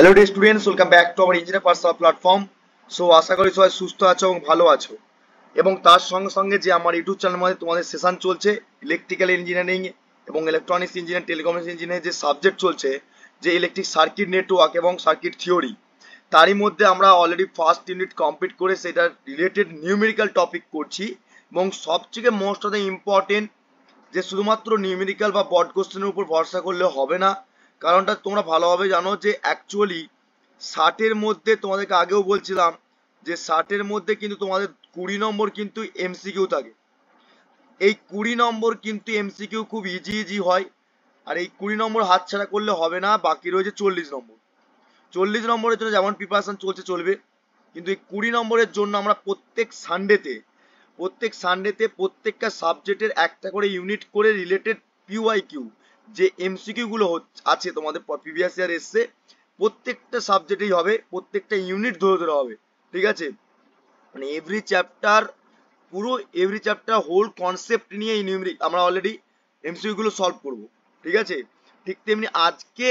Hello dear students, welcome back to our engineer personal platform. So আশা করি সবাই সুস্থ আছো এবং ভালো আছো, এবং তার সঙ্গে সঙ্গে যে আমার ইউটিউব চ্যানেলের মধ্যে তোমাদের সেশন চলছে ইলেকট্রিক্যাল ইঞ্জিনিয়ারিং এবং ইলেকট্রনিক্স ইঞ্জিনিয়ারিং টেলিকমিউনিকেশন ইঞ্জিনিয়ারিং যে সাবজেক্ট চলছে, যে ইলেকট্রিক সার্কিট নেটওয়ার্ক এবং সার্কিট থিওরি, তারই মধ্যে আমরা অলরেডি ফার্স্ট ইউনিট কমপ্লিট করে সেটা রিলেটেড নিউমেরিক্যাল টপিক করছি। এবং সবথেকে মোস্ট অফ দ্য ইম্পর্টেন্ট যে শুধুমাত্র নিউমেরিক্যাল বা বড কোশ্চেনের উপর ভরসা করলে হবে না, কারণটা তোমরা ভালোভাবে জানো যে অ্যাকচুয়ালি 60-এর মধ্যে তোমাদেরকে আগেও বলছিলাম যে 60-এর মধ্যে কিন্তু তোমাদের 20 নম্বর কিন্তু এমসিকিউ থাকে। এই 20 নম্বর কিন্তু এমসিকিউ খুব ইজি ইজি হয়, আর এই 20 নম্বর হাতছাড়া করলে হবে না। বাকি রয়েছে 40 নম্বর। 40 নম্বরের জন্য যেমন প্রিপারেশন চলছে চলবে, কিন্তু এই 20 নম্বরের জন্য আমরা প্রত্যেক সানডেতে প্রত্যেকটা সাবজেক্টের একটা করে ইউনিট করে রিলেটেড পিওয়াইকিউ যে এমসিকিউ গুলো আছে তোমাদের প্রিভিয়াস ইয়ার এসছে, প্রত্যেকটা সাবজেক্টেই হবে, প্রত্যেকটা ইউনিট ধরে ধরে হবে। ঠিক আছে, মানে এভরি চ্যাপ্টার হোল কনসেপ্ট নিয়ে এই নিউমেরিক আমরা অলরেডি এমসিকিউ গুলো সলভ করব। ঠিক আছে, ঠিক তেমনি আজকে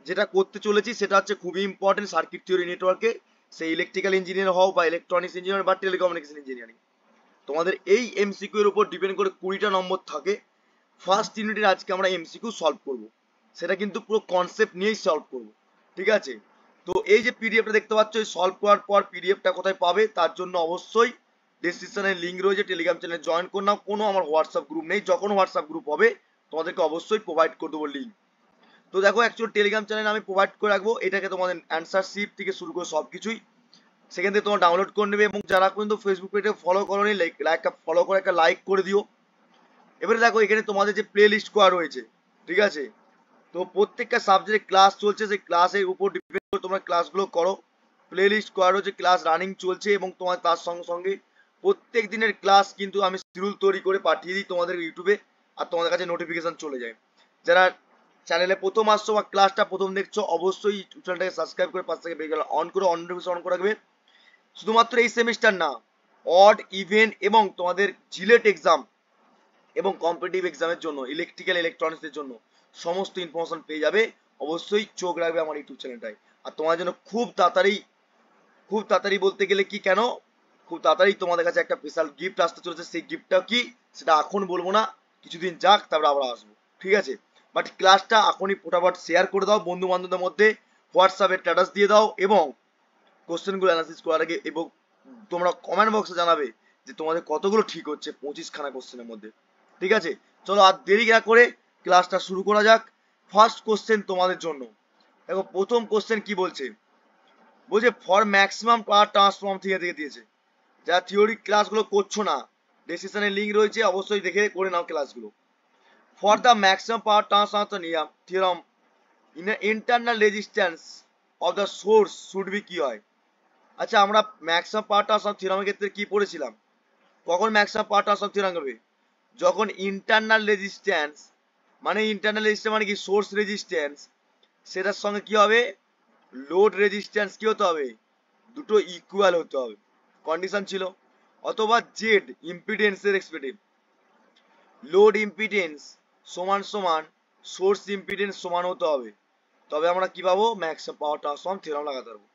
যেটা করতে চলেছি সেটা হচ্ছে খুবই ইম্পর্টেন্ট সার্কিট থিওরি নেটওয়ার্কে, সেই ইলেকট্রিক্যাল ইঞ্জিনিয়ার হও বা ইলেকট্রনিক্স ইঞ্জিনিয়ার বা টেলিকমিউনিকেশন ইঞ্জিনিয়ারিং, তোমাদের এই এমসিকিউ এর উপর ডিপেন্ড করে 20টা নম্বর থাকে। ফার্স্ট ইউনিটের আজকে আমরা এমসিকিউ সলভ করব, সেটা কিন্তু পুরো কনসেপ্ট নিয়েই সলভ করব। ঠিক আছে, তো এই যে পিডিএফটা দেখতে পাচ্ছ, এই সলভ করার পর পিডিএফটা কোথায় পাবে তার জন্য অবশ্যই ডেসক্রিপশনে লিংক রয়েছে, টেলিগ্রাম চ্যানেলে জয়েন করে নাও। কোনো আমার হোয়াটসঅ্যাপ গ্রুপ নেই, যখন হোয়াটসঅ্যাপ গ্রুপ হবে তোমাদেরকে অবশ্যই প্রোভাইড করে দেবো লিঙ্ক। তো দেখো, অ্যাকচুয়ালি টেলিগ্রাম চ্যানেল আমি প্রোভাইড করে রাখবো, এটাকে তোমাদের অ্যান্সার শিট থেকে শুরু করে সব কিছুই সেখান থেকে তোমরা ডাউনলোড করে নেবে। এবং যারা কিন্তু ফেসবুক পেজে ফলো করোনি, ফলো করে একটা লাইক করে দিও। এবারে দেখো, এখানে তোমাদের যে প্লে লিস্ট করা রয়েছে, ঠিক আছে, তো প্রত্যেকটা সাবজেক্টে ক্লাস চলছে, সেই ক্লাসের উপর ডিপেন্ড করে তোমরা ক্লাসগুলো করো। প্লে লিস্ট করা রয়েছে, ক্লাস রানিং চলছে, এবং তোমার তার সঙ্গে সঙ্গে প্রত্যেক দিনের ক্লাস কিন্তু আমি শিডিউল তৈরি করে পাঠিয়ে দিই তোমাদের ইউটিউবে, আর তোমাদের কাছে নোটিফিকেশন চলে যায়। যারা চ্যানেলে প্রথম আসছো বা ক্লাসটা প্রথম দেখছো, অবশ্যই ইউটিউব চ্যানেলটাকে সাবস্ক্রাইব করে পাশ থেকে বেল অন করে অন নোটিফিকেশন অন করে রাখবে। শুধুমাত্র এই সেমিস্টার না, অড ইভেন্ট এবং তোমাদের জিলেট এক্সাম এবং কম্পিটিটিভ এক্সামের জন্য, ইলেকট্রিক্যাল ইলেকট্রনিক্সের জন্য সমস্ত ইনফরমেশন পেয়ে যাবে। অবশ্যই চোখ রাখবে আমার ইউটিউব চ্যানেলটায়। আর তোমার জন্য খুব তাড়াতাড়ি বলতে গেলে কি, কেন খুব তাড়াতাড়ি তোমাদের কাছে একটা স্পেশাল গিফট আসতে চলেছে। সেই গিফটটা কি সেটা এখন বলবো না, কিছুদিন যাক, তারপরে আবার আসবো। ঠিক আছে, বাট ক্লাসটা এখনই ফটাফট শেয়ার করে দাও বন্ধু বান্ধবদের মধ্যে, হোয়াটসঅ্যাপে স্ট্যাটাস দিয়ে দাও, এবং কোশ্চেনগুলো অ্যানালাইসিস করার আগে এবং তোমরা কমেন্ট বক্সে জানাবে যে তোমাদের কতগুলো ঠিক হচ্ছে 25খানা কোশ্চেনের মধ্যে। ঠিক আছে, চলো আর দেরি না করে ক্লাসটা শুরু করা যাক। ফার্স্ট কোশ্চেন তোমাদের জন্য, দেখো প্রথম কোশ্চেন কি বলছে, বলছে ফর ম্যাক্সিমাম পাওয়ার ট্রান্সফর্ম থেকে দিয়েছে। যারা থিওরি ক্লাসগুলো করছো না, ডেসক্রিপশনে লিঙ্ক রয়েছে, অবশ্যই দেখে করে নাও ক্লাসগুলো। For the maximum power transfer theorem internal resistance of the source should be, কি হয়? আচ্ছা, আমরা ম্যাক্সিমাম পাওয়ার ট্রান্সফার থিওরামের ক্ষেত্রে কি পড়েছিলাম? কখন ম্যাক্সিমাম পাওয়ার ট্রান্সফার থিওরাম করবে? যখন ইন্টারনাল রেজিস্ট্যান্স মানে কি, সোর্স রেজিস্ট্যান্স, সেটার সঙ্গে কি হবে, লোড রেজিস্ট্যান্স কি হতে হবে, দুটো ইকুয়াল হতে হবে, কন্ডিশন ছিল। অথবা জেড ইম্পিডেন্সের রেসপেক্টিভ লোড ইম্পিডেন্স সমান সমান সোর্স ইম্পিডেন্স সমান হতে হবে, তবে আমরা কি পাবো, ম্যাক্সিমাম পাওয়ার ট্রান্সফর্ম থিওরাম লাগাতে পারবো।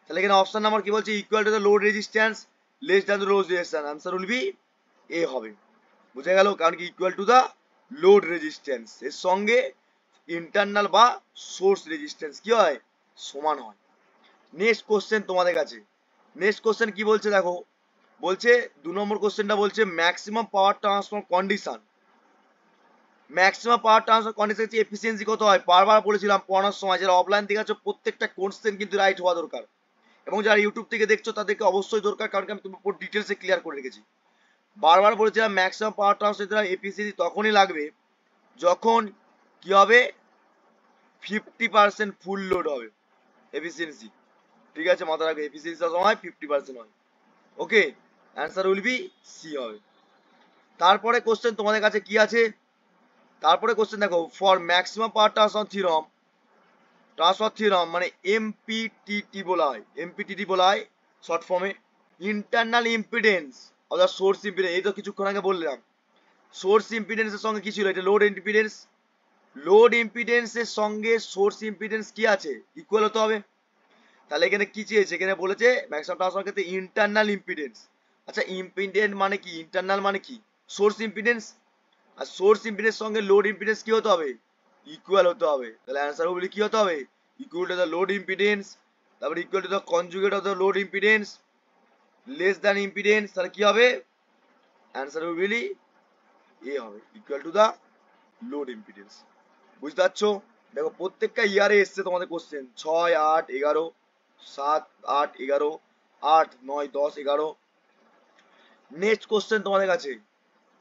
তাহলে এখানে অপশন নাম্বার কি বলছে, equal to the load resistance less than the load resistance, answer will be A হবে। বুঝে গেল, কারণ কি equal to the load resistance এর সঙ্গে ইন্টারনাল বা সোর্স রেজিস্ট্যান্স কি হয়, সমান হয়। নেক্সট কোশ্চেন তোমাদের কাছে, নেক্সট কোশ্চেন কি বলছে দেখো, বলছে 2 নম্বর কোশ্চেনটা বলছে maximum power transfer condition. Maximum power transfer condition হচ্ছে এফিসিয়েন্সি কত হয়, বারবার বলেছিলাম পড়ানোর সময়, যারা অফলাইন থেকে আছো প্রত্যেকটা কোশ্চেন কিন্তু রাইট হওয়া দরকার, এবং যারা ইউটিউব থেকে দেখছো তাদেরকে অবশ্যই দরকার, কারণ আমি তোমার উপর ডিটেলসে ক্লিয়ার করে রেখেছি। বারবার বলেছিলাম ম্যাক্সিমাম পাওয়ার ট্রান্সফার এফিসিয়েন্সি তখনই লাগবে যখন কি হবে, 50% ফুল লোড হবে এফিসিয়েন্সি। ঠিক আছে, মাথা রাখবে, এফিসিয়েন্সি সময় 50% হয়। ওকে, অ্যান্সার উইল বি সি হবে। তারপরে কোশ্চেন তোমাদের কাছে কি আছে, তারপরে কোশ্চেন দেখো, for maximum power transfer theorem মানে এমপিটিটি বলা হয়, এমপিটিটি বলা হয় শর্ট ফর্মে, internal impedance of the source impedance, এই তো কিছুক্ষণ আগে বললাম। সোর্স ইম্পিডেন্সের সঙ্গে কি ছিল, এটা লোড ইম্পিডেন্স, লোড ইম্পিডেন্সের সঙ্গে সোর্স ইম্পিডেন্স কি আছে, ইকুয়াল হতে হবে। তাহলে এখানে কি চেয়েছে, এখানে বলেছে ম্যাক্সিমাম ট্রান্সফার ক্ষেত্রে ইন্টারনাল ইম্পিডেন্স। আচ্ছা ইম্পিডেন্স মানে কি, ইন্টারনাল মানে কি সোর্স ইম্পিডেন্স, আর সোর্স ইম্পিডেন্স সঙ্গে লোড ইম্পিডেন্স কি হতে হবে, ইকুয়াল হতে হবে। তাহলে অ্যান্সার হবে কি হতে হবে, equal to the load impedance, তারপর equal to the conjugate of the load impedance less than impedance, তাহলে কি হবে অ্যান্সার উইল এ হবে equal to the load impedance. বুঝতে পারছো? দেখো প্রত্যেকটা ইয়ারে এসছে তোমাদের কোশ্চেন 6, 8, 11, 7, 8, 11, 8, 9, 10, 11। নেক্সট কোশ্চেন তোমাদের কাছে,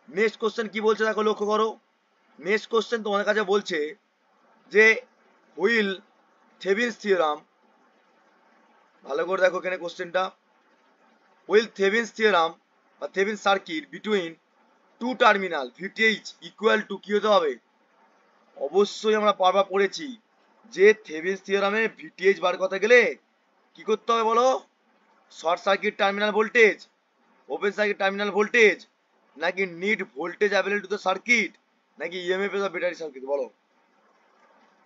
নেক্সট কোশ্চেন কি বলছে দেখো লক্ষ্য করো। নেক্সট কোশ্চেন তোমাদের কাছে বলছে যে হুইল থেভিনস থিওরাম, ভালো করে দেখো এখানে কোশ্চেনটা, হুইল থেভিনস থিওরাম বা Thevenin's circuit between two terminal VTH equal to কি হতে হবে, অবশ্যই আমরা বারবার পড়েছি যে থেভেনিনস থিওরামে ভিটিএইচ বার করতে গেলে কি করতে হবে বলো, short circuit terminal voltage, open circuit terminal voltage, নাকি net voltage available to the circuit, নাকি ইএমএফ এর ব্যাটারি সার্কিট বলো।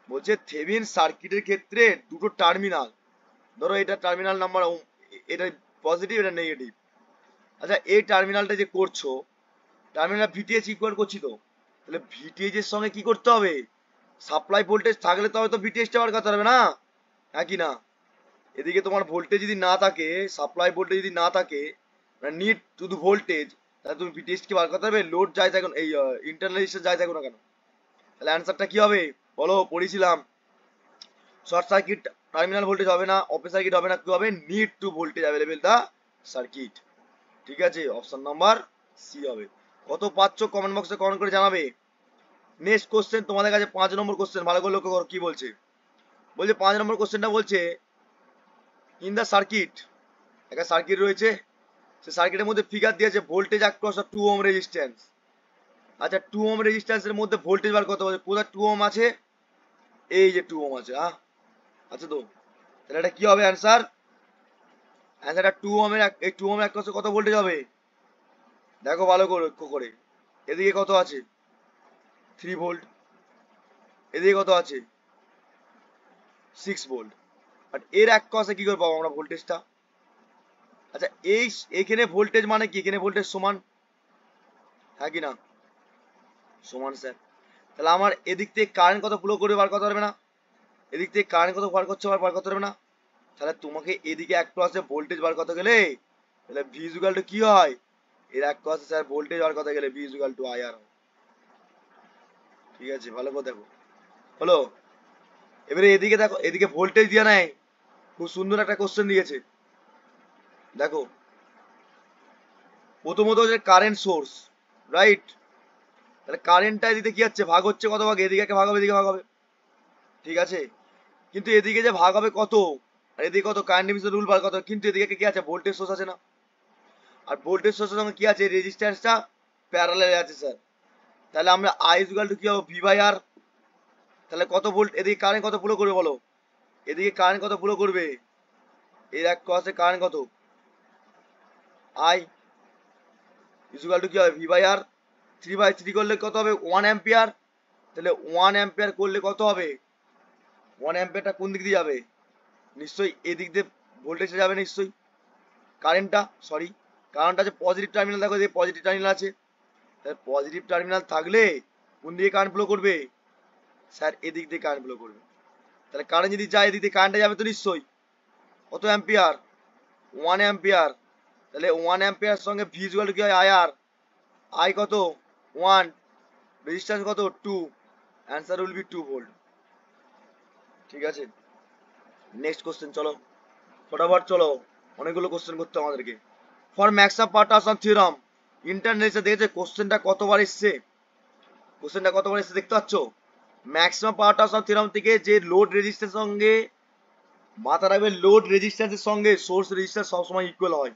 বলছে থেভেনিনস সার্কিটের ক্ষেত্রে দুটো টার্মিনাল, ধরো এটা টার্মিনাল নাম্বার, এটা পজিটিভ এটা নেগেটিভ। আচ্ছা এই টার্মিনালটা যে করছো, টার্মিনাল ভিটিএইচ ইকুয়াল করছি তো, তাহলে ভিটিএইচ এর সঙ্গে কি করতে হবে, সাপ্লাই ভোল্টেজ থাকলে তবে তো ভিটিএইচটা বার করতে পারবে না, হ্যাঁ কি না। এদিকে তোমার ভোল্টেজ যদি না থাকে, সাপ্লাই ভোল্টেজ যদি না থাকে, মানে নিড শুধু ভোল্টেজ, তাহলে তুমি ভিটিএইচ কি বার করতে পারবে, লোড যাই থাকুন, এই ইন্টারনাল রেজিস্ট্যান্স যাই থাকুন না কেন। তাহলে অ্যান্সারটা কি হবে বলো, পড়েছিলাম শর্ট সার্কিট টার্মিনাল ভোল্টেজ হবে না, ওপেন সার্কিট হবে না, কি হবে, need to voltage available the circuit. ঠিক আছে, অপশন নাম্বার সি হবে। কত পাচ্ছ কমেন্ট বক্সে কমেন্ট করে জানাবে। নেক্সট কোশ্চেন তোমাদের কাছে 5 নম্বর কোশ্চেন, ভালো করে লক্ষ্য করো কি বলছে। বলছে 5 নম্বর কোশ্চেনটা বলছে ইন দা সার্কিট, একটা সার্কিট রয়েছে, সে সার্কিটের মধ্যে ফিগার দিয়েছে ভোল্টেজ অ্যাক্রস 2 ওহম রেজিস্ট্যান্স। আচ্ছা 2 ওহম রেজিস্ট্যান্সের মধ্যে ভোল্টেজ বার করতে বলছে, কোথায় 2 ওহম আছে, এই যে 2 ওহম আছে, হ্যাঁ আচ্ছা তো, তাহলে এটা কি হবে অ্যান্সার, অ্যান্সারটা 2 ওহমের, এই 2 ওহমের অ্যাক্রসে কত ভোল্টেজ হবে, দেখো ভালো করে লক্ষ্য করে, এদিকে কত আছে 3 ভোল্ট, এদিকে কত আছে 6 ভোল্ট, বাট এর অ্যাক্রসে কি করে পাবো আমরা ভোল্টেজটা। আচ্ছা এই এখানে ভোল্টেজ মানে কি, এখানে ভোল্টেজ সমান, হ্যাঁ কি না সমান স্যার, তাহলে আমার এদিক থেকে কারেন্ট কত ফ্লো করে বার করতে পারবে না, এদিক থেকে কারেন্ট কত বার করছে বার করতে পারবে না, তাহলে তোমাকে এদিকে একটু আছে ভোল্টেজ বার করতে গেলে, তাহলে ভি ইকুয়াল টু কি হয়, এর একটু আছে স্যার ভোল্টেজ বার করতে গেলে ভি ইকুয়াল টু আইআর। ঠিক আছে ভালো করে দেখো হলো। এবারে এদিকে দেখো, এদিকে ভোল্টেজ দেওয়া নাই, খুব সুন্দর একটা কোশ্চেন দিয়েছে দেখো, প্রথমত হচ্ছে কারেন্ট সোর্স, রাইট, তাহলে কারেন্টটা এদিকে কি হচ্ছে ভাগ হচ্ছে কত ভাগ, এদিকে ভাগ হবে এদিকে ভাগ হবে, ঠিক আছে, কিন্তু এদিকে যে ভাগ হবে কত, আর এদিকে কত কারেন্ট ডিভিশন রুল বার কত, কিন্তু এদিকে কি আছে ভোল্টেজ সোর্স আছে না, আর ভোল্টেজ সোর্সের সঙ্গে কি আছে রেজিস্ট্যান্সটা প্যারালালে আছে স্যার, তাহলে আমরা আই ইকুয়াল টু কি হবে ভি বাই আর, তাহলে কত ভোল্ট এদিকে কারেন্ট কত ফ্লো করবে বলো, এদিকে কারেন্ট কত ফ্লো করবে, এর এক ক্রসে কারেন্ট কত আই ইকুয়াল টু কি হবে ভি বাই আর, 3/3 করলে কত হবে 1 অ্যাম্পিয়ার, তাহলে 1 অ্যাম্পিয়ার করলে কত হবে, 1 অ্যাম্পিয়ারটা কোন দিক দিয়ে যাবে, নিশ্চয়ই এদিক দিয়ে ভোল্টেজটা যাবে নিশ্চয়ই, কারেন্টটা সরি কারেন্টটা আছে পজিটিভ টার্মিনাল, দেখো এই পজিটিভ টার্মিনাল আছে, তাহলে পজিটিভ টার্মিনাল থাকলে কোন দিকে কারেন্ট ফ্লো করবে, স্যার এদিক দিয়ে কারেন্ট ফ্লো করবে, তাহলে কারেন্ট যদি যায় এদিক দিয়ে কারেন্টটা যাবে তো নিশ্চয়ই, কত অ্যাম্পিয়ার 1 অ্যাম্পিয়ার, তাহলে 1 অ্যাম্পিয়ার সঙ্গে ভি ইকুয়াল টু কি হয় আইআর, আই কত 1, রেজিস্ট্যান্স কত 2, অ্যান্সার উইল বি 2 ভোল্ট। ঠিক আছে নেক্সট কোশ্চেন চলো ফটাফট চলো, অনেকগুলো কোশ্চেন করতে হবে আমাদেরকে। For Maxwell power transfer theorem ইন্টারনেটে দেখেছে কোশ্চেনটা কতবার এসছে, কোশ্চেনটা কতবার এসছে দেখতে পাচ্ছ, ম্যাক্সিমাম পাওয়ার ট্রান্সফার থিওরাম থেকে যে লোড রেজিস্ট্যান্স সঙ্গে, মাথা রাখবে লোড রেজিস্ট্যান্সের সঙ্গে সোর্স রেজিস্ট্যান্স সবসময় ইকুয়াল হয়,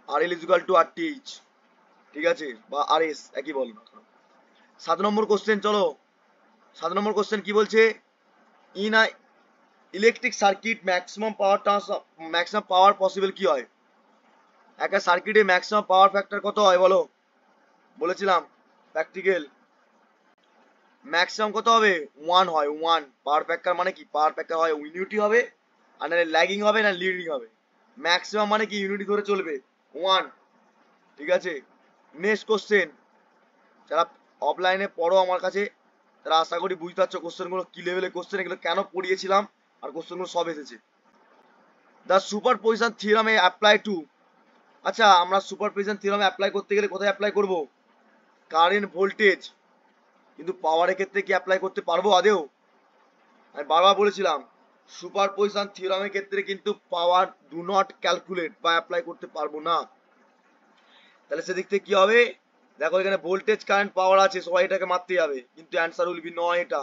R L equal to R T H, ঠিক আছে, বা আর এস একই বল না। 7 নম্বর কোশ্চেন চলো, 7 নম্বর কোশ্চেন কি বলছে, in a electric circuit maximum power transfer, maximum power possible কি হয়, একটা সার্কিটে ম্যাক্সিমাম পাওয়ার ফ্যাক্টর কত হয় বলো, বলেছিলাম প্র্যাকটিক্যাল, ম্যাক্সিমাম কত হবে? 1 হয়, 1। পাওয়ার ফ্যাক্টর মানে কি? পাওয়ার ফ্যাক্টর হয় ইউনিটি হবে, আর না ল্যাগিং হবে না লিডিং হবে। ম্যাক্সিমাম মানে কি? ইউনিটি ধরে চলবে, 1। ঠিক আছে, নেক্সট কোশ্চেন। যারা অফলাইনে পড়ো আমার কাছে, তারা আশা করি বুঝতে পারছো কোশ্চেনগুলো কি লেভেলের কোশ্চেন, এগুলো কেন পড়িয়েছিলাম, আর কোশ্চেনগুলো সব এসেছে। দ্য সুপার পজিশন থিওরামে অ্যাপ্লাই টু। আচ্ছা, আমরা সুপার পজিশন থিওরামে অ্যাপ্লাই করতে গেলে কোথায় অ্যাপ্লাই করব? Current voltage. কিন্তু পাওয়ারের ক্ষেত্রে কি অ্যাপ্লাই করতে পারবো আদেও? আমি বারবার বলেছিলাম সুপার পজিশন থিওরামের ক্ষেত্রে কিন্তু পাওয়ার ডু নট ক্যালকুলেট বা অ্যাপ্লাই করতে পারবো না। তাহলে সেদিক থেকে কি হবে? দেখো এখানে ভোল্টেজ কারেন্ট পাওয়ার আছে, সবাই এটাকে মারতে যাবে, কিন্তু অ্যান্সার উইল বি নয়। এটা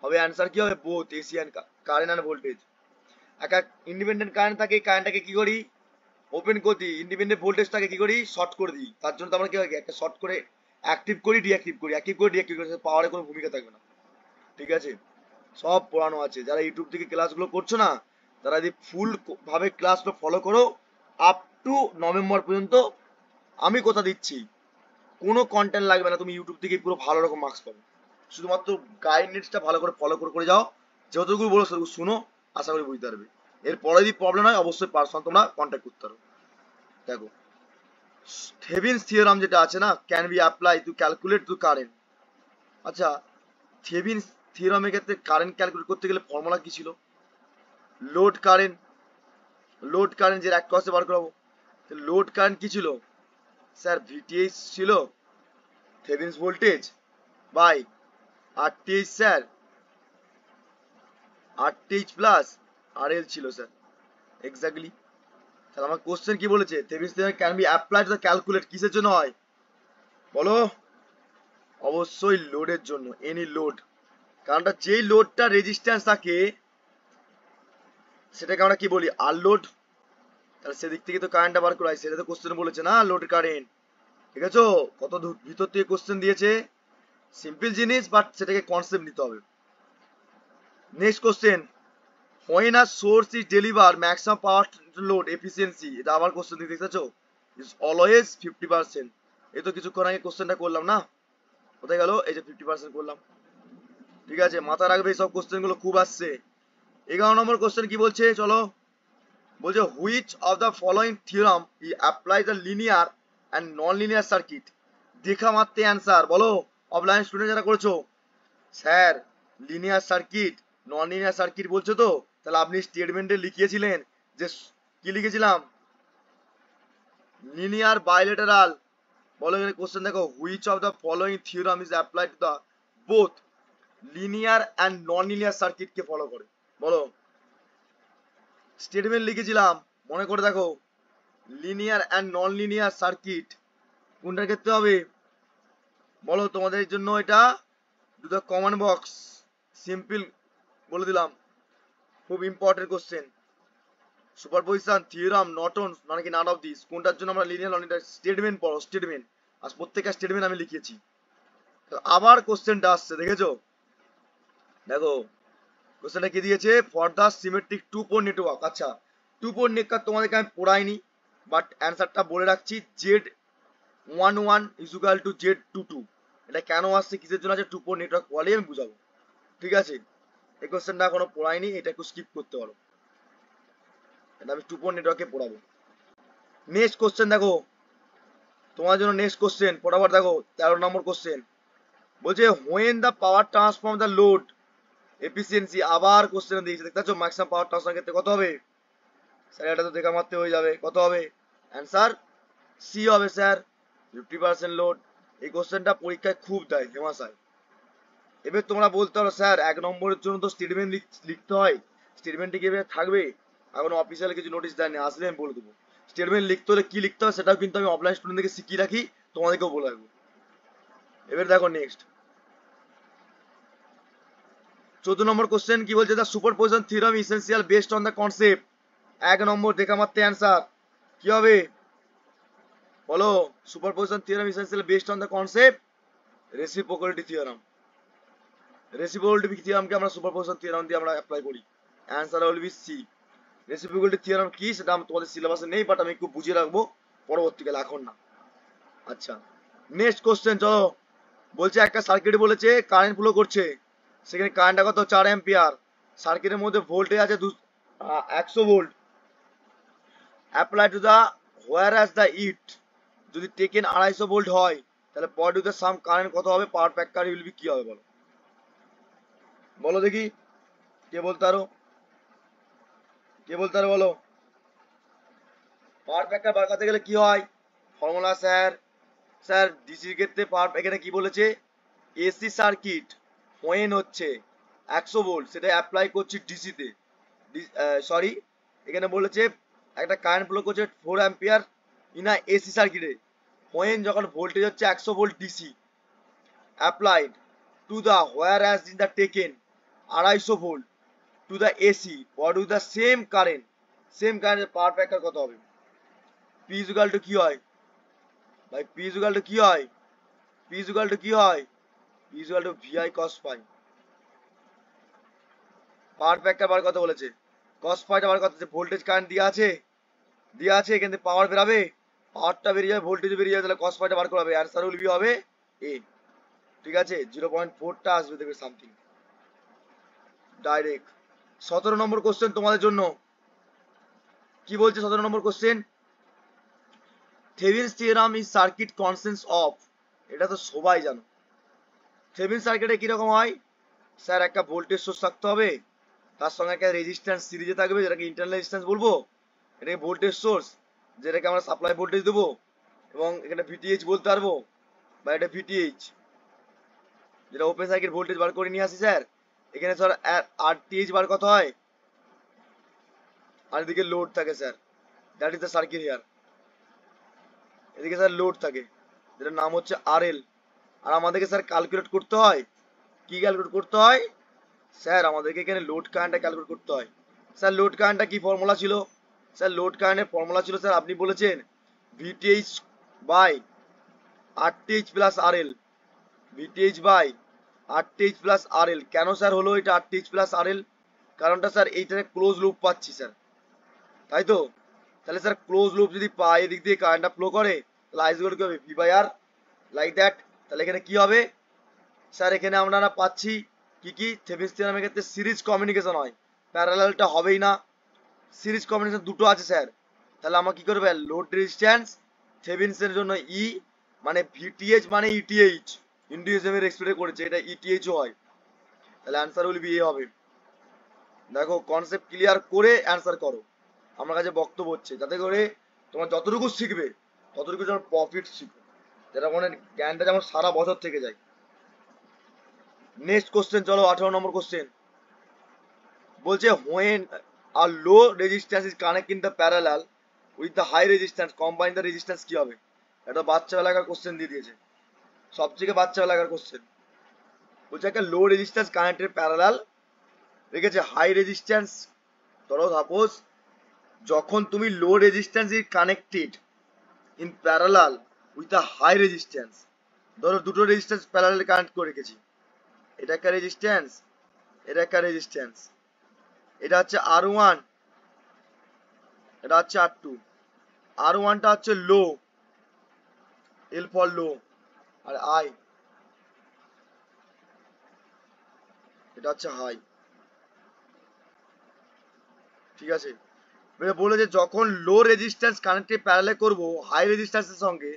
হবে অ্যান্সার কি হবে? Both AC and current and voltage. একটা ইন্ডিপেন্ডেন্ট কারেন্ট থাকে, কারেন্টটাকে কি করি? ওপেন করে দিই। ইন্ডিপেন্ডেন্ট ভোল্টেজটাকে কি করি? শর্ট করে দিই। তার জন্য তো আমরা কি হয় একটা শর্ট করে অ্যাক্টিভ করি, ডিঅ্যাক্টিভ করি, অ্যাক্টিভ করে ডিঅ্যাক্টিভ করি, পাওয়ারের কোনো ভূমিকা থাকবে না। ঠিক আছে, সব পড়ানো আছে। যারা ইউটিউব থেকে ক্লাসগুলো করছো না, তারা যদি ফুল ভাবে ক্লাসগুলো ফলো করো আপ টু নভেম্বর পর্যন্ত, আমি কথা দিচ্ছি কোনো কন্টেন্ট লাগবে না, তুমি ইউটিউব থেকে পুরো ভালো রকম মার্কস পাবে। শুধুমাত্র গাইডেন্সটা ভালো করে ফলো করে যাও, যতটুকু বলো সেটুকু শুনো, আশা করি বুঝতে পারবে। এরপরে যদি প্রবলেম হয় অবশ্যই পার্সোনাল তোমরা কন্ট্যাক্ট করতে পারো। দেখো থেভেনিনস থিওরাম যেটা আছে না, can be apply to calculate to current. আচ্ছা, থেভেনিনস থিওরামের ক্ষেত্রে কারেন্ট ক্যালকুলেট করতে গেলে ফর্মুলা কি ছিল? Load current. লোড কারেন্ট যে এক কসে বার করাবো, লোড কারেন্ট কি ছিল স্যার? ভিটিএইচ ছিল, Thevenin's voltage by RTH sir, RTH plus RL ছিল স্যার, এক্স্যাক্টলি। তাহলে আমার কোশ্চেন কি বলেছে? Thevenin's theorem can be applied to calculate, কিসের জন্য হয় বলো? অবশ্যই লোডের জন্য, এনি লোড। কারণটা যেই লোডটা রেজিস্ট্যান্স থাকে সেটাকে আমরা কি বলি? আর লোড। তাহলে সেদিক থেকে তো কারেন্টটা বার করাই, সেটা তো কোশ্চেন বলেছে না, লোড কারেন্ট। ঠিক আছে, কত ভিতর থেকে কোশ্চেন দিয়েছে, সিম্পল জিনিস, বাট সেটাকে কনসেপ্ট নিতে হবে। Next question, when a source is deliver maximum power to load efficiency, এটা আবার কোশ্চেন দিয়ে দেখতেছো, is always 50%। এই তো কিছুক্ষণ আগে কোশ্চেনটা করলাম না, কোথায় গেল? এই যে 50% করলাম। ঠিক আছে, মাথা রাখবে, এই সব কোশ্চেন গুলো খুব আসছে। 11 নম্বর কোশ্চেন কি বলছে চলো, বলছে which of the following theorem E apply the linear and non linear circuit. দেখা মাত্রে অ্যান্সার বলো, অফলাইন স্টুডেন্ট যারা করেছো। Sir linear circuit non linear circuit বলছো তো, তাহলে আপনি স্টেটমেন্টে লিখিয়েছিলেন যে কি লিখেছিলাম? Linear bilateral. বলো এখানে কোশ্চেন দেখো, which of the following theorem is applied to the both linear and non linear circuit K follow করে? বলো, স্টেটমেন্ট লিখেছিলাম মনে করে দেখো, linear and non linear circuit কোনটার ক্ষেত্রে হবে বলো? তোমাদের জন্য এটা দুটো কমন বক্স, সিম্পল বলে দিলাম, খুব ইম্পর্টেন্ট কোশ্চেন। সুপারপজিশন থিওরাম, নর্টনস, মানে কি নান অফ দিস, কোনটার জন্য আমরা লিনিয়ার নন লিনিয়ার? স্টেটমেন্ট পড়ো, স্টেটমেন্ট। আর প্রত্যেকটা স্টেটমেন্ট আমি লিখেছি। আবার কোশ্চেনটা আসছে, দেখেছো? দেখো কোশ্চেনটা কি দিয়েছে? For the symmetric two port network. আচ্ছা, টু পোর নেটওয়ার্ক তোমাদেরকে আমি পড়াইনি, বাট অ্যান্সারটা বলে রাখছি, Z11 ইকুয়াল টু Z22। এটা কেন আসছে, কিসের জন্য আছে, টু পোর নেটওয়ার্ক পড়ালেই আমি বুঝাবো। ঠিক আছে, এই কোশ্চেনটা এখনো পড়াইনি, এটা একটু স্কিপ করতে পারো, এটা আমি টু পোর নেটওয়ার্কে পড়াবো। নেক্সট কোশ্চেন দেখো তোমার জন্য, নেক্সট কোশ্চেন ফটাফট দেখো, 13 নম্বর কোশ্চেন বলছে when the power transform the load efficiency. আবার কোশ্চেন দিয়েছে, দেখতে পাচ্ছ? ম্যাক্সিমাম পাওয়ার ট্রান্সফার ক্ষেত্রে কত হবে স্যার? এটা তো দেখা মারতে হয়ে যাবে, কত হবে অ্যান্সার? সি হবে স্যার, 50% লোড। এই কোশ্চেনটা পরীক্ষায় খুব দেয়, ফেমাস হয়। এবার তোমরা বলতে পারো স্যার 1 নম্বরের জন্য তো স্টেটমেন্ট লিখতে হয়, স্টেটমেন্টে কি এভাবে থাকবে? এখনো অফিসিয়াল কিছু নোটিশ দেয়নি, আসলে আমি বলে দেবো। স্টেটমেন্ট লিখতে হলে কি লিখতে হয় সেটাও কিন্তু আমি অফলাইন স্টুডেন্টদেরকে শিখিয়ে রাখি, তোমাদেরকেও বলে রাখবো। এবার দেখো নেক্সট 14 নম্বর কোশ্চেন কি বলছে? The superposition theorem essential based on the concept. 1 নম্বর দেখা মাত্র অ্যান্সার কি হবে বলো? Superposition theorem essential based on the concept reciprocality theorem. Reciprocality থিওরামকে আমরা সুপারপজিশন থিওরাম দিয়ে আমরা অ্যাপ্লাই করি, answer will be C. Reciprocality theorem কি সেটা তোমাদের সিলেবাসে নেই, বাট আমি একটু বুঝিয়ে রাখবো পরবর্তীকালে, এখন না। আচ্ছা, নেক্সট কোশ্চেন চলো, বলছে একটা সার্কিট বলেছে কারেন্ট ফ্লো করছে, সেখানে কারেন্টটা কত 4 অ্যাম্পিয়ার, সার্কিটের মধ্যে ভোল্টেজ আছে 100 volt, apply to the where as the it, যদি টেকেন 250 ভোল্ট হয় তাহলে point to the some current কত হবে, পাওয়ার ফ্যাক্টর উইল বি কি হবে বলো, বলো দেখি কে বলতে পারো, কে বলতে পারো বলো। পাওয়ার ফ্যাক্টর বার করতে গেলে কি হয়, ফর্মুলা স্যার, স্যার ডিসির ক্ষেত্রে পাওয়ার, এখানে কি বলেছে এসি সার্কিট হোয়েন হচ্ছে 100 ভোল্ট সেটা অ্যাপ্লাই করছি ডিসিতে, সরি এখানে বলেছে একটা কারেন্ট ফ্লো করছে 4 অ্যাম্পিয়ার ইন এসি সার্কিটে, হোয়েন যখন ভোল্টেজ হচ্ছে 100 volt DC applied to the where as in the taken 250 volt to the AC produce the same current, same কারেন্টের পাওয়ার ফ্যাক্টর কত হবে, পি ইজ ইকুয়াল টু কি হয় ভাই, পি ইজ ইকুয়াল টু কি হয়, পি ইজ ইকুয়াল টু কি হয়, P is equal to VI cos phi. Power factor বার কত বলেছে, কস ফাইটা বার কত, ভোল্টেজ কারেন্ট দিয়ে আছে এখান থেকে পাওয়ার বেরাবে, পাওয়ারটা বেরিয়ে যাবে ভোল্টেজ বেরিয়ে যাবে, তাহলে কস ফাইটা বার করা হবে, অ্যান্সার উইল বি হবে এ, ঠিক আছে 0.4টা আসবে দেখবে সামথিং ডাইরেক্ট। 17 নম্বর কোশ্চেন তোমাদের জন্য, কি বলছে 17 নম্বর question, Thevenin's theorem is circuit consents of, এটা তো সবাই জানো। থেভেনিন সার্কিটে কি রকম হয়, স্যার একটা ভোল্টেজ সোর্স থাকতে হবে, তার সঙ্গে একটা রেজিস্ট্যান্স সিরিজে থাকবে যেটাকে ইন্টারনাল রেজিস্ট্যান্স বলবো, এটাকে ভোল্টেজ সোর্স যেটাকে আমরা সাপ্লাই ভোল্টেজ দেবো, এবং এখানে ভিটিএইচ বলতে পারবো, বা এটা ভিটিএইচ যেটা ওপেন সার্কিট ভোল্টেজ বার করে নিয়ে আসি স্যার, এখানে স্যার আরটিএইচ বার কত হয়, আর এদিকে লোড থাকে sir, that is the circuit here, এদিকে স্যার লোড থাকে যেটার নাম হচ্ছে আরএল, আর আমাদেরকে স্যার ক্যালকুলেট করতে হয়, কি ক্যালকুলেট করতে হয় স্যার, আমাদেরকে এখানে লোড কারেন্টটা ক্যালকুলেট করতে হয়। স্যার লোড কারেন্টটা কি ফর্মুলা ছিল, স্যার লোড কারেন্টের ফর্মুলা ছিল স্যার আপনি বলেছেন VTH by RTH plus RL, VTH by RTH plus RL, কেন স্যার হলো এটা আরটিএইচ প্লাস আরএল, কারণটা স্যার এইটাতে ক্লোজ লুপ পাচ্ছি স্যার, তাই তো, তাহলে স্যার ক্লোজ লুপ যদি পাই এদিক দিয়ে কারেন্টটা ফ্লো করে তাহলে আইস কি হবে V by R, like that, তাহলে এখানে কি হবে স্যার, এখানে আমরা পাচ্ছি কি কি, থেভেনিনস থিওরামের ক্ষেত্রে সিরিজ কমিউনিকেশন হয়, প্যারালালটা হবেই না, সিরিজ কমিউনিকেশন দুটো আছে স্যার, তাহলে আমরা কি করবে লোড রেজিস্ট্যান্স থেভেনিনসের জন্য ই মানে ভিটিএইচ মানে ইটিএইচ, ইন্ডিউসেমের এক্সপ্লেন করেছে এটা ইটিএইচ ও হয়, তাহলে অ্যান্সার উইল বি এ হবে। দেখো কনসেপ্ট ক্লিয়ার করে অ্যান্সার করো, আমার কাছে বক্তব্য হচ্ছে যাতে করে তোমার যতটুকু শিখবে ততটুকু যেমন প্রফিট শিখো, যেটা মানে জ্ঞানটা যেমন সারা বছর থেকে যায়। নেক্সট কোশ্চেন চলো 18 নম্বর কোশ্চেন, বলছে when R low resistance is connect in the parallel with the high resistance combine the resistance কি হবে, এটা বাচ্চা বেলাকার কোশ্চেন দিয়ে দিয়েছে, সবথেকে বাচ্চা বেলাকার কোশ্চেন, বলছে একটা লো রেজিস্ট্যান্স কানেক্টেড প্যারালাল রেখেছে হাই রেজিস্ট্যান্স, ধরো সাপোজ যখন তুমি low resistance is connected in parallel with the high resistance, ধরো দুটো রেজিস্ট্যান্স প্যারালালে কানেক্ট করে রেখেছি, এটা একটা রেজিস্ট্যান্স, এটা একটা রেজিস্ট্যান্স, এটা হচ্ছে আর ওয়ান, এটা হচ্ছে আর টু, আর ওয়ানটা হচ্ছে লো, L for low, R I এটা হচ্ছে হাই, ঠিক আছে, বলে যে যখন লো রেজিস্ট্যান্স কানেক্টেড প্যারালাল করব হাই রেজিস্ট্যান্সের সঙ্গে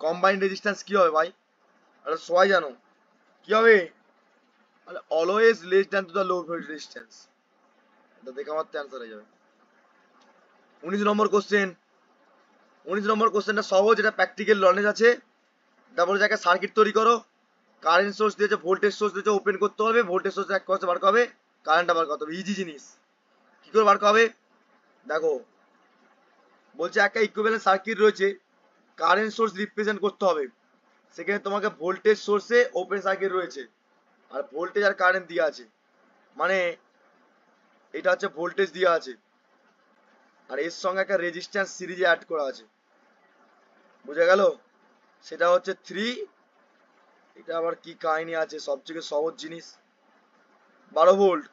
কম্বাইন্ড রেজিস্ট্যান্স কি হবে ভাই, এটা সবাই জানো কি হবে, always less than to the low resistance, এটা দেখে আমার অ্যান্সার হয়ে যাবে। 19 নম্বর কোশ্চেন, 19 নম্বর কোশ্চেনটা সহজ, এটা প্র্যাকটিক্যাল নলেজ আছে, তারপরে যাকে সার্কিট তৈরি করো, কারেন্ট সোর্স দিয়েছে ভোল্টেজ সোর্স দিয়েছে, ওপেন করতে হবে, ভোল্টেজ সোর্স এক করতে বার করবে, কারেন্টটা বার করতে হবে, ইজি জিনিস, কি করে বার করবে দেখো, বলছে একটা ইকুইভ্যালেন্ট সার্কিট রয়েছে, কারেন্ট সোর্স রিপ্রেজেন্ট করতে হবে, সেখানে তোমাকে ভোল্টেজ সোর্সে ওপেন সার্কিট রয়েছে আর ভোল্টেজ আর কারেন্ট দিয়ে আছে, মানে এটা হচ্ছে ভোল্টেজ দিয়ে আছে আর এর সঙ্গে একটা রেজিস্ট্যান্স সিরিজে অ্যাড করা আছে, বুঝা গেল, সেটা হচ্ছে 3, এটা আবার কি কাহিনী আছে, সবথেকে সহজ জিনিস 12 ভোল্ট,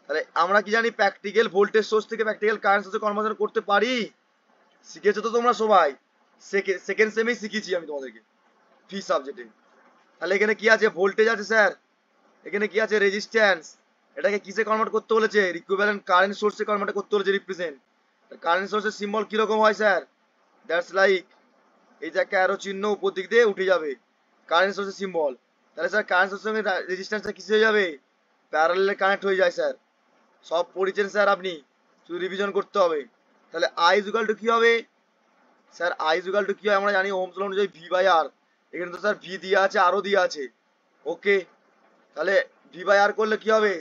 তাহলে আমরা কি জানি প্র্যাকটিক্যাল ভোল্টেজ সোর্স থেকে প্র্যাকটিক্যাল কারেন্ট সোর্সে কনভার্সন করতে পারি, শিখেছো তো তোমরা সবাই, সেকেন্ড সেমেই শিখিয়েছি আমি তোমাদেরকে, ভি সাবজেক্টে। তাহলে এখানে কি আছে? ভোল্টেজ আছে স্যার, এখানে কি আছে? রেজিস্ট্যান্স। এটাকে কিসে কনভার্ট করতে বলেছে? ইকুইভ্যালেন্ট কারেন্ট সোর্সে কনভার্ট করতে বলেছে, রিপ্রেজেন্ট। কারেন্ট সোর্সের সিম্বল কিরকম হয় স্যার? দ্যাটস লাইক এই যে একটা অ্যারো চিহ্ন উপর দিক দিয়ে উঠে যাবে, কারেন্ট সোর্সের সিম্বল। তাহলে স্যার কারেন্ট সোর্সের সঙ্গে রেজিস্ট্যান্সটা কিসে হয়ে যাবে? প্যারালালে কানেক্ট হয়ে যায় স্যার। সব পড়েছেন স্যার আপনি, শুধু রিভিশন করতে হবে। তাহলে আই ইজ ইকুয়াল টু কি হবে sir? I is equal to কি হয় আমরা জানি, ওহমস ল অনুযায়ী ভি বাই আর। এখানে তো স্যার ভি দিয়ে আছে, আরও দিয়ে আছে। ওকে, তাহলে ভি বাই আর করলে কি হবে?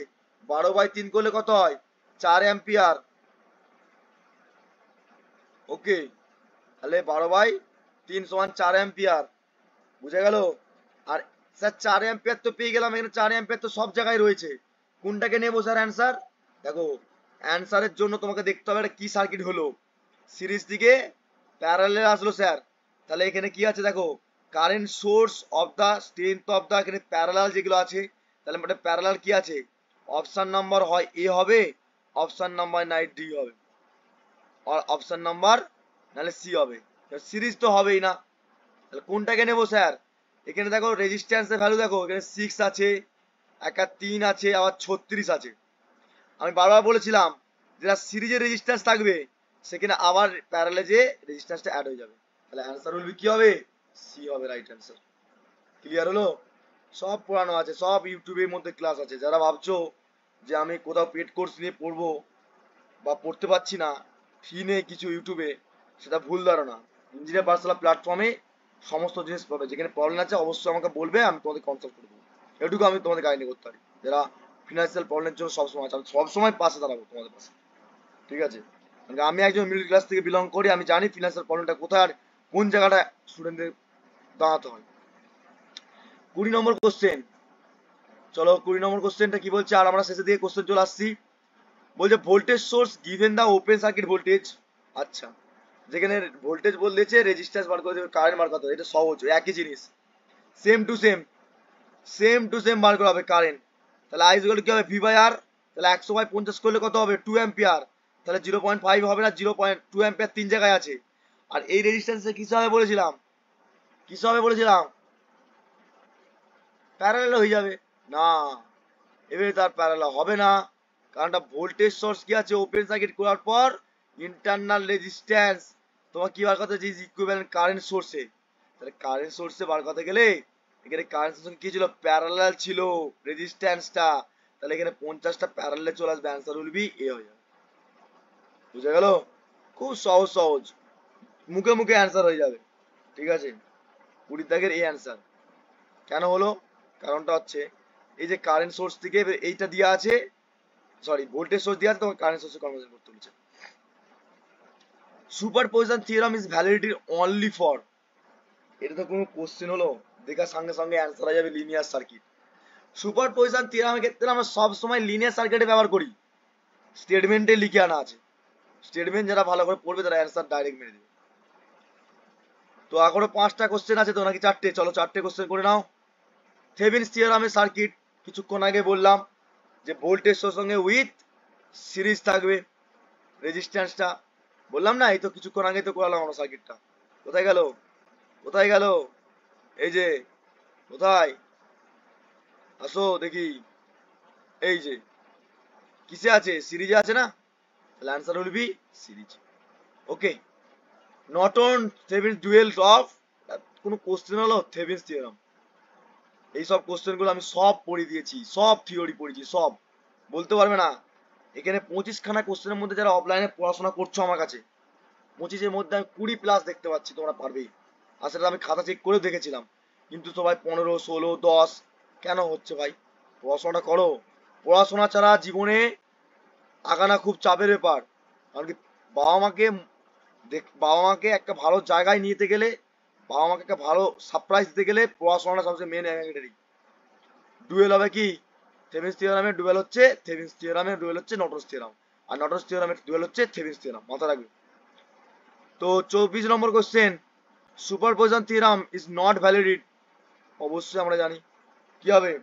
12/3 করলে কত হয়? 4 অ্যাম্পিয়ার। ওকে, তাহলে 12/3 সমান 4 অ্যাম্পিয়ার, বুঝে গেল? আর স্যার 4 অ্যাম্পিয়ার তো পেয়ে গেলাম, এখানে 4 অ্যাম্পিয়ার তো সব জায়গায় রয়েছে। কোনটাকে নেবো স্যার অ্যান্সার? দেখো, অ্যান্সারের জন্য তোমাকে দেখতে হবে এটা কি সার্কিট হলো। সিরিজ দিকে প্যারালালে আসলো স্যার। তাহলে এখানে কি আছে দেখো, current source of the strength of the, এখানে প্যারালাল যেগুলো আছে, তাহলে মানে প্যারালাল কি আছে? অপশন নাম্বার হয় এ হবে, অপশন নাম্বার নাই ডি হবে, আর অপশন নাম্বার নাহলে সি হবে। সিরিজ তো হবেই না, তাহলে কোনটাকে নেবো স্যার? এখানে দেখো রেজিস্ট্যান্সের ভ্যালু দেখো, এখানে 6 আছে, একটা 3 আছে, আবার 36 আছে। আমি বারবার বলেছিলাম যেটা সিরিজের রেজিস্ট্যান্স থাকবে সেখানে আবার প্যারালে যে রেজিস্ট্যান্সটা অ্যাড হয়ে যাবে। তাহলে অ্যান্সার বলবি কি হবে? সি হবে রাইট অ্যান্সার। ক্লিয়ার হলো? সব পড়ানো আছে, সব ইউটিউবের মধ্যে ক্লাস আছে। যারা ভাবছো যে আমি কোথাও পেড কোর্স নিয়ে পড়বো বা পড়তে পারছি না, ফি নেই কিছু ইউটিউবে, সেটা ভুল ধারণা। ইঞ্জিনিয়ার পাঠশালা প্ল্যাটফর্মে সমস্ত জিনিস পাবে, যেখানে প্রবলেম আছে অবশ্যই আমাকে বলবে, আমি তোমাদের কনসাল্ট করে দেবো। এটুকু আমি তোমাদের গাইড করতে পারি। যারা ফিনান্সিয়াল প্রবলেমের জন্য সবসময় আছে, আমি সবসময় পাশে দাঁড়াবো তোমাদের পাশে, ঠিক আছে? কারণ আমি একজন মিডল ক্লাস থেকে বিলং করি, আমি জানি ফিনান্সিয়াল প্রবলেমটা কোথায় আর কোন জায়গাটা স্টুডেন্টদের দাঁড়াতে হয়। 20 নম্বর কোশ্চেন, চলো 20 নম্বর কোশ্চেনটা কি বলছে, আর আমরা শেষের দিকে কোশ্চেন চলে আসছি। বলছে voltage source given the open circuit voltage. আচ্ছা, যেখানে ভোল্টেজ বলতেছে, রেজিস্ট্যান্স বার করে দেবে, কারেন্ট বার করতে হবে, এটা সহজ, একই জিনিস, same to same, same to same বার করা হবে কারেন্ট। তাহলে আই ইকুয়াল কি হবে? V by R. তাহলে 100/50 করলে কত হবে? 2 অ্যাম্পিয়ার। তাহলে 0.5 হবে না, 0.2 অ্যাম্পিয়ার 3 জায়গায় আছে। আর এই রেজিস্ট্যান্সে কিসে হবে বলেছিলাম? কিসে হবে বলেছিলাম? প্যারালাল হয়ে যাবে না, এবারে তার প্যারালাল হবে না, কারণটা ভোল্টেজ সোর্স কি আছে? ওপেন সার্কিট করার পর ইন্টারনাল রেজিস্ট্যান্স তোমার কি বার করতে হচ্ছে? ইকুইভ্যালেন্ট কারেন্ট সোর্সে। তাহলে কারেন্ট সোর্সে বার করতে গেলে এখানে কারেন্ট সোর্স কি ছিল? প্যারালাল ছিল রেজিস্ট্যান্সটা। তাহলে এখানে 50টা প্যারালালে চলে আসবে, অ্যান্সার উইল বি এ হয়ে যাবে। বুঝে গেল? খুব সহজ সহজ, মুখে মুখে অ্যান্সার হয়ে যাবে, ঠিক আছে? 20 দাগের এই অ্যান্সার কেন হলো? কারণটা হচ্ছে এই যে কারেন্ট সোর্স থেকে এইটা দেওয়া আছে, সরি ভোল্টেজ সোর্স দেওয়া আছে, তোমাকে কারেন্ট সোর্সে কনভার্সন করতে হচ্ছে। Superposition theorem is validity only for, এটা তো কোনো কোশ্চেন হলো? দেখার সঙ্গে সঙ্গে অ্যান্সার হয়ে যাবে লিনিয়ার সার্কিট। সুপারপজিশন থিওরামের ক্ষেত্রে আমরা সব সময় লিনিয়ার সার্কিটে ব্যবহার করি, স্টেটমেন্টে লিখে আনা আছে। স্টেটমেন্ট যারা ভালো করে পড়বে তারা অ্যান্সার ডাইরেক্ট মেরে দেবে। তো এখনো 5টা কোশ্চেন আছে তো, নাকি 4টে? চলো 4টে কোশ্চেন করে নাও। থেভেনিনস থিওরামের সার্কিট কিছুক্ষণ আগে বললাম যে ভোল্টেজ সোর্স সঙ্গে উইথ সিরিজ থাকবে রেজিস্ট্যান্সটা, বললাম না? এই তো কিছুক্ষণ আগে তো করালাম আমরা সার্কিটটা। কোথায় গেল? কোথায় গেল? এই যে, কোথায়? আসো দেখি, এই যে কিসে আছে? সিরিজে আছে না? তাহলে answer will be series. Okay, Norton Thevenin's dual of, কোনো কোশ্চেন হলো? Thevenin's theorem. এইসব কোশ্চেন গুলো আমি সব পড়ে দিয়েছি, সব থিওরি পড়েছি, সব বলতে পারবে না। এখানে 25খানা কোশ্চেনের মধ্যে যারা অফলাইনে পড়াশোনা করছো আমার কাছে, 25-এর মধ্যে আমি 20+ দেখতে পাচ্ছি তোমরা পারবেই। আর সেটা আমি খাতা চেক করে দেখেছিলাম। কিন্তু সবাই 15, 16, 10 কেন হচ্ছে ভাই? পড়াশোনাটা করো। পড়াশোনা ছাড়া জীবনে আগানা খুব চাপের ব্যাপার। কারণ কি, বাবা মাকে বাবা মাকে একটা ভালো জায়গায় নিয়ে যেতে গেলে, বাবা মাকে একটা ভালো সারপ্রাইজ দিতে গেলে পড়াশোনাটা সবচেয়ে মেন অ্যাঙ্গেটারি। ডুয়েল হবে কি? থেভেনিনস থিওরামের ডুয়েল হচ্ছে, থেভেনিনস থিওরামের ডুয়েল হচ্ছে নর্টনস থিওরাম, আর নর্টনস থিওরামের ডুয়েল হচ্ছে থেভেনিনস থিওরাম, মাথা রাখবে। তো 24 নম্বর question, superposition theorem is not valid. অবশ্যই আমরা জানি কি হবে,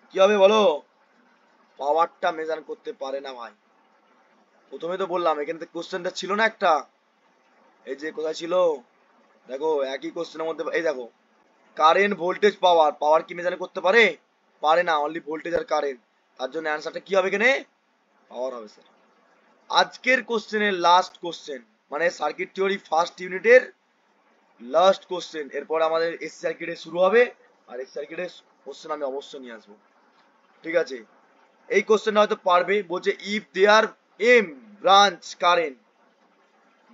কি হবে বলো? পাওয়ারটা মেজার করতে পারে না ভাই। প্রথমে তো বললাম, এখানে তো কোশ্চেনটা ছিল না একটা, এই যে কোথায় ছিল? দেখো একই কোশ্চেনের মধ্যে এই দেখো, কারেন্ট ভোল্টেজ পাওয়ার, পাওয়ার কি মেজার করতে পারে? পারে না, অনলি ভোল্টেজ আর কারেন্ট। তার জন্য অ্যান্সারটা কি হবে এখানে? পাওয়ার হবে স্যার। আজকের কোশ্চেনের লাস্ট কোশ্চেন, মানে সার্কিট থিওরি ফার্স্ট ইউনিটের লাস্ট কোশ্চেন। এরপর আমাদের এসি সার্কিটে শুরু হবে, আর এসি সার্কিটের কোশ্চেন আমি অবশ্যই নিয়ে আসবো। ঠিক আছে, এই কোশ্চেনটা হয়তো পারবে। বলছে if there M branch current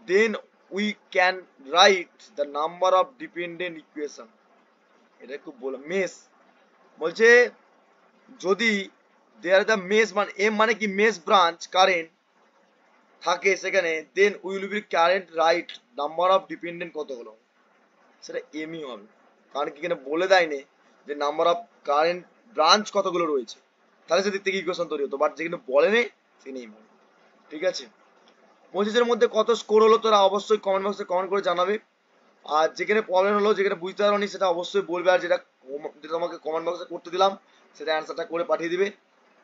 then we can write the number of dependent equation. এটা খুব বলো মেস। বলছে যদি দেয়ার দ্য মেস মানে এম মানে কি মেস ব্রাঞ্চ কারেন্ট থাকে সেখানে, then will be current write number of dependent কত হলো, সেটা এমই হবে। কারণ কি এখানে বলে দেয়নি যে নাম্বার অফ কারেন্ট ব্রাঞ্চ কতগুলো রয়েছে, তাহলে সেদিক থেকে ইকুয়েশন তৈরি হতো, বাট যেখানে বলেনি সেখানেই বলে। ঠিক আছে, 25-এর মধ্যে কত স্কোর হলো তোরা অবশ্যই কমেন্ট বক্সে কমেন্ট করে জানাবে। আর যেখানে প্রবলেম হলো, যেখানে বুঝতে পারোনি সেটা অবশ্যই বলবে, আর যেটা যেটা তোমাকে কমেন্ট বক্সে করতে দিলাম সেটা অ্যান্সারটা করে পাঠিয়ে দিবে।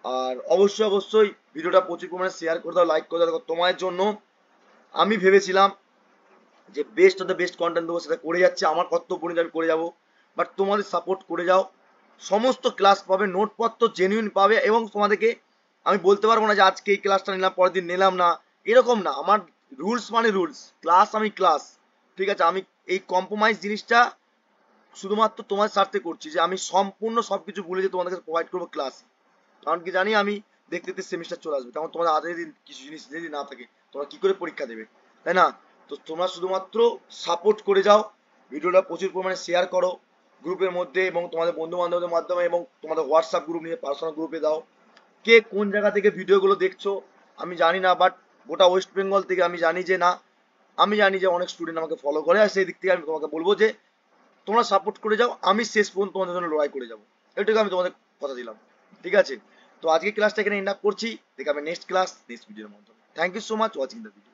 আর অবশ্যই অবশ্যই ভিডিওটা প্রচুর পরিমাণে শেয়ার করে দাও, লাইক করে দাও। দেখো তোমার জন্য আমি ভেবেছিলাম যে best of the best content দেবো, সেটা করে যাচ্ছে, আমার কর্তব্য অনুযায়ী আমি করে যাবো। বাট তোমাদের সাপোর্ট করে যাও, সমস্ত ক্লাস পাবে, নোটপত্র জেনুইন পাবে, এবং তোমাদেরকে আমি বলতে পারবো না যে আজকে এই ক্লাসটা নিলাম পরের দিন নিলাম না, এরকম না। আমার রুলস মানে রুলস, ক্লাস আমি ক্লাস। ঠিক আছে, আমি এই কম্প্রোমাইজ জিনিসটা শুধুমাত্র তোমার স্বার্থে করছি, যে আমি সম্পূর্ণ সবকিছু ভুলে যে তোমাদেরকে প্রোভাইড করবো ক্লাস। কারণ কি জানি আমি দেখতে দেখতে সেমিস্টার চলে আসবে, তখন তোমাদের হাতে যদি কিছু জিনিস যদি না থাকে তোমরা কি করে পরীক্ষা দেবে, তাই না? তো তোমরা শুধুমাত্র সাপোর্ট করে যাও, ভিডিওটা প্রচুর পরিমাণে শেয়ার করো গ্রুপের মধ্যে, এবং তোমাদের বন্ধু বান্ধবদের মাধ্যমে, এবং তোমাদের হোয়াটসঅ্যাপ গ্রুপ নিয়ে পার্সোনাল গ্রুপে দাও। কে কোন জায়গা থেকে ভিডিওগুলো দেখছো আমি জানি না, বাট গোটা ওয়েস্ট বেঙ্গল থেকে আমি জানি যে না, আমি জানি যে অনেক স্টুডেন্ট আমাকে ফলো করে, আর সেই দিক থেকে আমি তোমাকে বলবো যে তোমরা সাপোর্ট করে যাও, আমি শেষ পর্যন্ত তোমাদের জন্য লড়াই করে যাবো, এটুকু আমি তোমাদের কথা দিলাম। ঠিক আছে, তো আজকে ক্লাসটা এখানে এন্ড আপ করছি, দেখাবে নেক্সট ক্লাস নেক্সট ভিডিওর মাধ্যমে। Thank you so much watching the video.